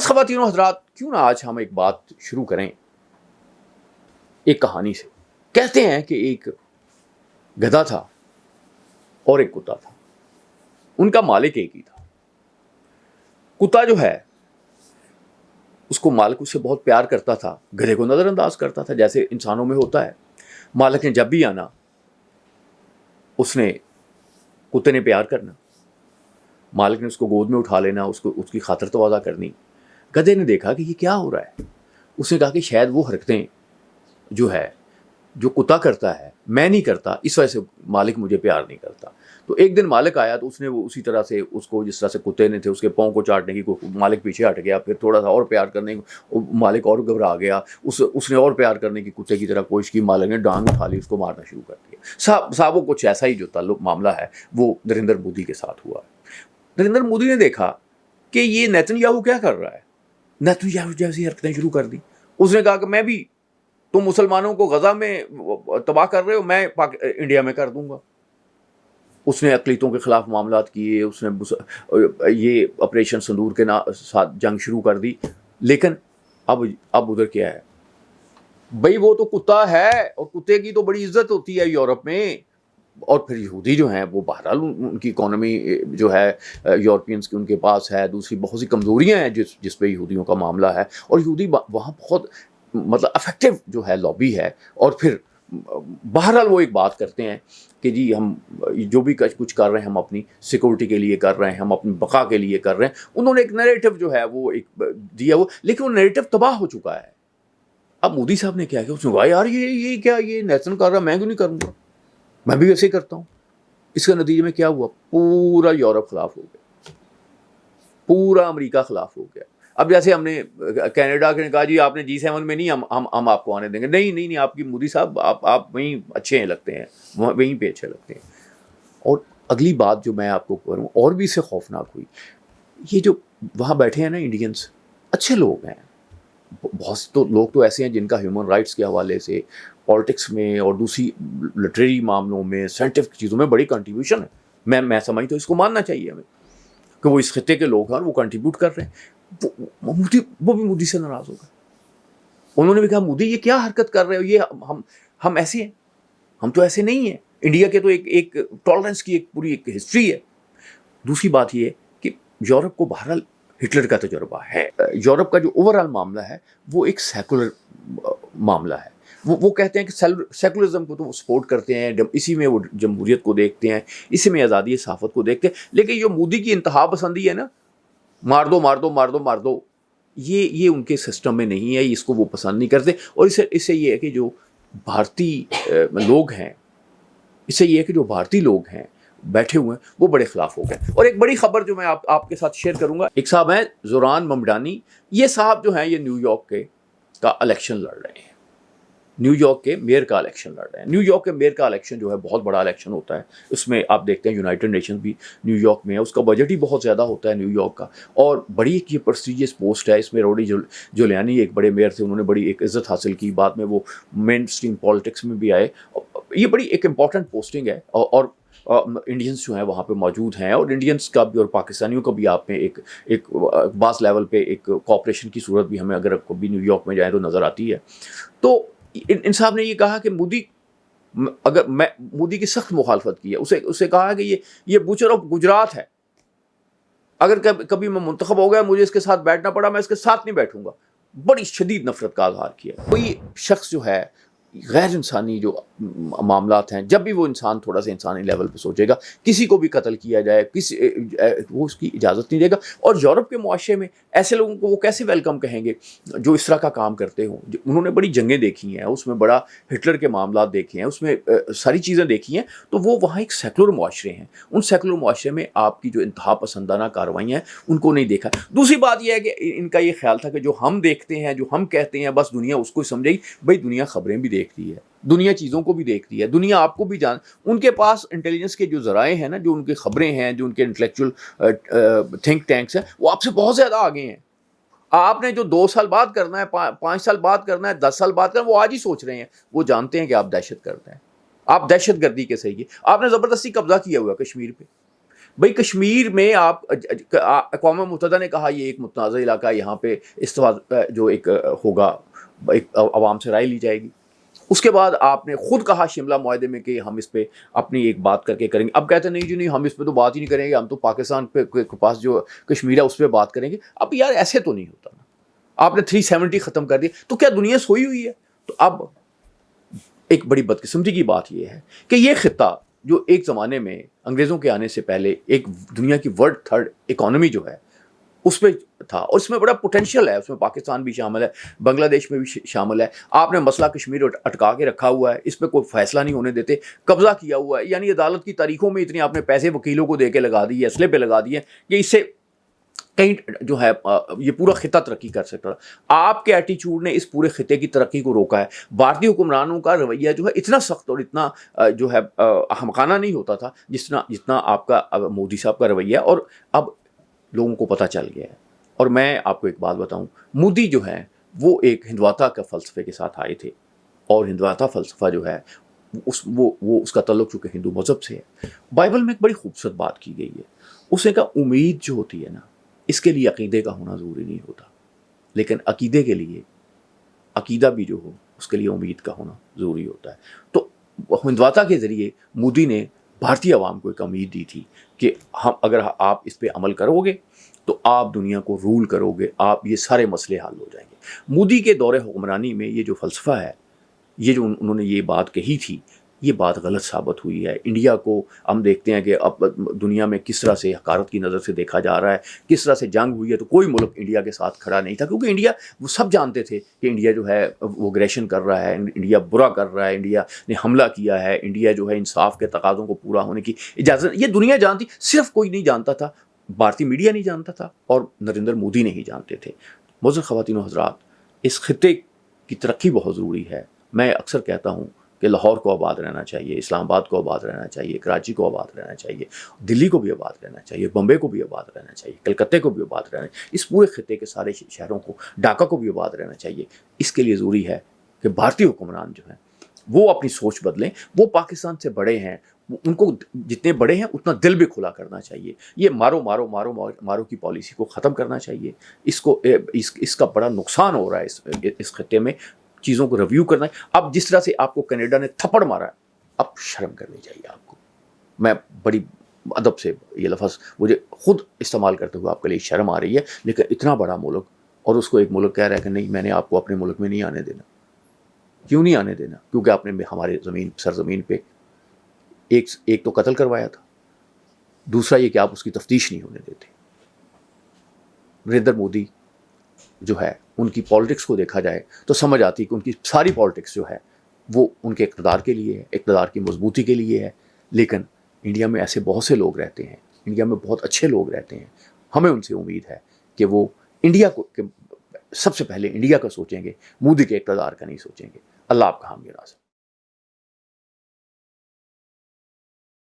بس خواتین و حضرات، کیوں نہ آج ہم ایک بات شروع کریں ایک کہانی سے. کہتے ہیں کہ ایک گدھا تھا اور ایک کتا تھا. ان کا مالک ایک ہی تھا. کتا جو ہے اس کو مالک اس سے بہت پیار کرتا تھا، گدھے کو نظر انداز کرتا تھا جیسے انسانوں میں ہوتا ہے. مالک نے جب بھی آنا اس نے کتے نے پیار کرنا، مالک نے اس کو گود میں اٹھا لینا، اس کی خاطر تواضع کرنی. گدھے نے دیکھا کہ یہ کیا ہو رہا ہے. اس نے کہا کہ شاید وہ حرکتیں جو کتا کرتا ہے میں نہیں کرتا، اس وجہ سے مالک مجھے پیار نہیں کرتا. تو ایک دن مالک آیا تو اس نے وہ اسی طرح سے اس کو، جس طرح سے کتے نے تھے اس کے پاؤں کو چاٹنے کی، مالک پیچھے ہٹ گیا. پھر تھوڑا سا اور پیار کرنے کی، مالک اور گھبرا گیا. اس نے اور پیار کرنے کی کتے کی طرح کوشش کی. مالک نے ڈانگ اٹھا لی، اس کو مارنا شروع کر دیا. صاحب کچھ ایسا ہی جو تعلق معاملہ ہے وہ نریندر مودی کے ساتھ ہوا. نریندر مودی نے دیکھا کہ یہ نیتن یاہو کیا کر رہا ہے. نیتن یاہو جیسی حرکتیں شروع کر دی. اس نے کہا کہ میں بھی، تم مسلمانوں کو غزہ میں تباہ کر رہے ہو، میں انڈیا میں کر دوں گا. اس نے اقلیتوں کے خلاف معاملات کیے. اس نے یہ آپریشن سندور کے ساتھ جنگ شروع کر دی. لیکن اب ادھر کیا ہے بھئی، وہ تو کتا ہے اور کتے کی تو بڑی عزت ہوتی ہے یورپ میں. اور پھر یہودی جو ہیں وہ بہرحال ان کی اکانومی جو ہے یورپینز کی ان کے پاس ہے. دوسری بہت سی کمزوریاں ہیں جس پہ یہودیوں کا معاملہ ہے. اور یہودی وہاں بہت مطلب افیکٹو جو ہے لابی ہے. اور پھر بہرحال وہ ایک بات کرتے ہیں کہ جی ہم جو بھی کچھ کر رہے ہیں ہم اپنی سیکورٹی کے لیے کر رہے ہیں، ہم اپنی بقا کے لیے کر رہے ہیں. انہوں نے ایک نیریٹو جو ہے وہ ایک دیا وہ، لیکن وہ نیریٹو تباہ ہو چکا ہے. اب مودی صاحب نے کیا کہ اس نے کہا یار یہ کیا، یہ نیتن کر رہا، میں کیوں نہیں کروں گا، میں بھی ویسے ہی کرتا ہوں. اس کے نتیجے میں کیا ہوا، پورا یورپ خلاف ہو گیا، پورا امریکہ خلاف ہو گیا. اب جیسے ہم نے کینیڈا نے کہا جی آپ نے G7 میں نہیں، ہم آپ کو آنے دیں گے. نہیں آپ کی مودی صاحب آپ وہیں اچھے ہیں لگتے ہیں، وہیں پہ اچھے لگتے ہیں. اور اگلی بات جو میں آپ کو کروں اور بھی اس سے خوفناک ہوئی، یہ جو وہاں بیٹھے ہیں نا انڈینس، اچھے لوگ ہیں. بہت لوگ تو ایسے ہیں جن کا ہیومن رائٹس کے حوالے سے، پالیٹکس میں اور دوسری لٹریری معاملوں میں، سائنٹیفک چیزوں میں بڑی کنٹریبیوشن ہے. میں سمجھتا ہوں اس کو ماننا چاہیے ہمیں کہ وہ اس خطے کے لوگ ہیں اور وہ کنٹریبیوٹ کر رہے ہیں. وہ بھی مودی سے ناراض ہو گئے. انہوں نے بھی کہا مودی یہ کیا حرکت کر رہے ہو، یہ ہم ایسے ہیں، ہم تو ایسے نہیں ہیں. انڈیا کے تو ایک ٹالرنس کی ایک پوری ہسٹری ہے. دوسری بات یہ کہ یورپ کو بہرحال ہٹلر کا تجربہ ہے. یورپ کا جو اوور آل معاملہ ہے وہ ایک سیکولر معاملہ ہے. وہ کہتے ہیں کہ سیکولرزم کو تو وہ سپورٹ کرتے ہیں، اسی میں وہ جمہوریت کو دیکھتے ہیں، اسی میں آزادی صحافت کو دیکھتے ہیں. لیکن جو مودی کی انتہا پسندی ہے نا، مار دو، یہ ان کے سسٹم میں نہیں ہے. اس کو وہ پسند نہیں کرتے. اور اس سے یہ ہے کہ جو بھارتی لوگ ہیں، اس سے یہ ہے کہ جو بھارتی لوگ ہیں بیٹھے ہوئے ہیں وہ بڑے خلاف ہو گئے. اور ایک بڑی خبر جو میں آپ کے ساتھ شیئر کروں گا، ایک صاحب ہیں زوران ممڈانی. یہ صاحب جو ہیں یہ نیو یارک کا الیکشن لڑ رہے ہیں. نیو یارک کے میئر کا الیکشن لڑ رہے ہیں. نیو یارک کے میئر کا الیکشن جو ہے بہت بڑا الیکشن ہوتا ہے. اس میں آپ دیکھتے ہیں یونائٹڈ نیشن بھی نیو یارک میں ہے، اس کا بجٹ ہی بہت زیادہ ہوتا ہے نیو یارک کا. اور بڑی ایک یہ پرسٹیجیس پوسٹ ہے. اس میں روڈی جولیانی ایک بڑے میئر تھے، انہوں نے بڑی ایک عزت حاصل کی. بعد میں وہ مین اسٹریم پالیٹکس میں بھی آئے. یہ بڑی ایک امپورٹنٹ پوسٹنگ ہے. اور انڈینس جو ہیں وہاں پہ موجود ہیں، اور انڈینس کا بھی اور پاکستانیوں کا بھی آپ میں ایک بعض لیول پہ ایک کوآپریشن کی صورت بھی ہمیں اگر کبھی نیو یارک میں جائیں تو نظر آتی ہے. تو ان صاحب نے یہ کہا کہ مودی کی سخت مخالفت کی ہے. اسے کہا کہ یہ بوچر آف گجرات ہے. اگر کبھی میں منتخب ہو گیا، مجھے اس کے ساتھ بیٹھنا پڑا، میں اس کے ساتھ نہیں بیٹھوں گا. بڑی شدید نفرت کا اظہار کیا. کوئی شخص جو ہے غیر انسانی جو معاملات ہیں، جب بھی وہ انسان تھوڑا سا انسانی لیول پہ سوچے گا، کسی کو بھی قتل کیا جائے، وہ اس کی اجازت نہیں دے گا. اور یورپ کے معاشرے میں ایسے لوگوں کو وہ کیسے ویلکم کہیں گے جو اس طرح کا کام کرتے ہوں. انہوں نے بڑی جنگیں دیکھی ہیں، اس میں بڑا ہٹلر کے معاملات دیکھے ہیں، اس میں ساری چیزیں دیکھی ہیں. تو وہ وہاں ایک سیکولر معاشرے ہیں. ان سیکولر معاشرے میں آپ کی جو انتہا پسندانہ کارروائیاں ہیں ان کو نہیں دیکھا. دوسری بات یہ ہے کہ ان کا یہ خیال تھا کہ جو ہم دیکھتے ہیں، جو ہم کہتے ہیں، بس دنیا اس کو سمجھے گی. بھائی دنیا خبریں بھی دیکھتی ہے، دنیا چیزوں کو بھی دیکھتی ہے، دنیا آپ کو بھی ان کے پاس انٹیلیجنس کے جو ذرائع ہیں نا، جو ان کی خبریں ہیں، جو ان کے انٹلیکچوئل تھنک ٹینکس ہیں، وہ آپ سے بہت زیادہ آگے ہیں. آپ نے جو 2 سال بعد کرنا ہے، 5 سال بعد کرنا ہے، 10 سال بعد کرنا ہے، وہ آج ہی سوچ رہے ہیں. وہ جانتے ہیں کہ آپ دہشت گرد ہیں، آپ دہشت گردی کے صحیح. آپ نے زبردستی قبضہ کیا ہوا کشمیر پہ. بھائی کشمیر میں آپ اقوام متحدہ نے کہا یہ ایک متنازع علاقہ ہے, یہاں پہ استفادہ جو ایک ہوگا ایک عوام سے رائے لی جائے گی. اس کے بعد آپ نے خود کہا شملہ معاہدے میں کہ ہم اس پہ اپنی ایک بات کر کے کریں گے. اب کہتے ہیں نہیں جی نہیں, ہم اس پہ تو بات ہی نہیں کریں گے, ہم تو پاکستان کے پاس جو کشمیر ہے اس پہ بات کریں گے. اب یار ایسے تو نہیں ہوتا نا, آپ نے 370 ختم کر دی تو کیا دنیا سوئی ہوئی ہے؟ تو اب ایک بڑی بدقسمتی کی بات یہ ہے کہ یہ خطہ جو ایک زمانے میں انگریزوں کے آنے سے پہلے ایک دنیا کی ورلڈ تھرڈ اکانومی جو ہے اس پہ تھا, اور اس میں بڑا پوٹینشیل ہے, اس میں پاکستان بھی شامل ہے, بنگلہ دیش میں بھی شامل ہے. آپ نے مسئلہ کشمیر اٹکا کے رکھا ہوا ہے, اس پہ کوئی فیصلہ نہیں ہونے دیتے, قبضہ کیا ہوا ہے. یعنی عدالت کی تاریخوں میں اتنے آپ نے پیسے وکیلوں کو دے کے لگا دیے, اسلحے پہ لگا دیے کہ اس سے کہیں جو ہے یہ پورا خطہ ترقی کر سکتا تھا. آپ کے ایٹیچیوڈ نے اس پورے خطے کی ترقی کو روکا ہے. بھارتی حکمرانوں کا رویہ جو ہے اتنا سخت اور اتنا جو ہے احمقانہ نہیں ہوتا تھا جتنا آپ کا مودی صاحب کا رویہ ہے, اور اب لوگوں کو پتہ چل گیا ہے. اور میں آپ کو ایک بات بتاؤں, مودی جو ہے وہ ایک ہندواتا کا فلسفے کے ساتھ آئے تھے, اور ہندواتا فلسفہ جو ہے اس کا تعلق چونکہ ہندو مذہب سے ہے. بائبل میں ایک بڑی خوبصورت بات کی گئی ہے, اس نے کہا امید جو ہوتی ہے نا, اس کے لیے عقیدے کا ہونا ضروری نہیں ہوتا, لیکن عقیدے کے لیے عقیدہ بھی جو ہو اس کے لیے امید کا ہونا ضروری ہوتا ہے. تو ہندواتا کے ذریعے مودی نے بھارتی عوام کو ایک امید دی تھی کہ ہم اگر آپ اس پہ عمل کرو گے تو آپ دنیا کو رول کرو گے, آپ یہ سارے مسئلے حل ہو جائیں گے. مودی کے دور حکمرانی میں یہ جو فلسفہ ہے, یہ جو انہوں نے یہ بات کہی تھی, یہ بات غلط ثابت ہوئی ہے. انڈیا کو ہم دیکھتے ہیں کہ اب دنیا میں کس طرح سے حقارت کی نظر سے دیکھا جا رہا ہے, کس طرح سے جنگ ہوئی ہے تو کوئی ملک انڈیا کے ساتھ کھڑا نہیں تھا, کیونکہ انڈیا وہ سب جانتے تھے کہ انڈیا جو ہے وہ اگریشن کر رہا ہے, انڈیا برا کر رہا ہے, انڈیا نے حملہ کیا ہے, انڈیا جو ہے انصاف کے تقاضوں کو پورا ہونے کی اجازت, یہ دنیا جانتی, صرف کوئی نہیں جانتا تھا, بھارتی میڈیا نہیں جانتا تھا اور نریندر مودی نہیں جانتے تھے. معزز خواتین و حضرات, اس خطے کی ترقی بہت ضروری ہے. میں اکثر کہتا ہوں کہ لاہور کو آباد رہنا چاہیے, اسلام آباد کو آباد رہنا چاہیے, کراچی کو آباد رہنا چاہیے, دلی کو بھی آباد رہنا چاہیے, بمبے کو بھی آباد رہنا چاہیے, کلکتے کو بھی آباد رہنا چاہیے, اس پورے خطے کے سارے شہروں کو, ڈھاکہ کو بھی آباد رہنا چاہیے. اس کے لیے ضروری ہے کہ بھارتی حکمران جو ہیں وہ اپنی سوچ بدلیں. وہ پاکستان سے بڑے ہیں, ان کو جتنے بڑے ہیں اتنا دل بھی کھلا کرنا چاہیے. یہ مارو مارو مارو مارو کی پالیسی کو ختم کرنا چاہیے. اس کا بڑا نقصان ہو رہا ہے اس خطے میں, چیزوں کو ریویو کرنا ہے. اب جس طرح سے آپ کو کینیڈا نے تھپڑ مارا ہے, اب شرم کرنی چاہیے آپ کو. میں بڑی ادب سے یہ لفظ مجھے خود استعمال کرتے ہوئے آپ کے لیے شرم آ رہی ہے, لیکن اتنا بڑا ملک اور اس کو ایک ملک کہہ رہا ہے کہ نہیں میں نے آپ کو اپنے ملک میں نہیں آنے دینا. کیوں نہیں آنے دینا؟ کیونکہ آپ نے ہمارے سرزمین پہ ایک تو قتل کروایا تھا, دوسرا یہ کہ آپ اس کی تفتیش نہیں ہونے دیتے. نریندر مودی جو ہے ان کی پالیٹکس کو دیکھا جائے تو سمجھ آتی کہ ان کی ساری پالیٹکس جو ہے وہ ان کے اقتدار کے لیے ہے, اقتدار کی مضبوطی کے لیے ہے. لیکن انڈیا میں ایسے بہت سے لوگ رہتے ہیں, انڈیا میں بہت اچھے لوگ رہتے ہیں, ہمیں ان سے امید ہے کہ وہ انڈیا کو سب سے پہلے انڈیا کا سوچیں گے, مودی کے اقتدار کا نہیں سوچیں گے. اللہ آپ کا حامی ناصر.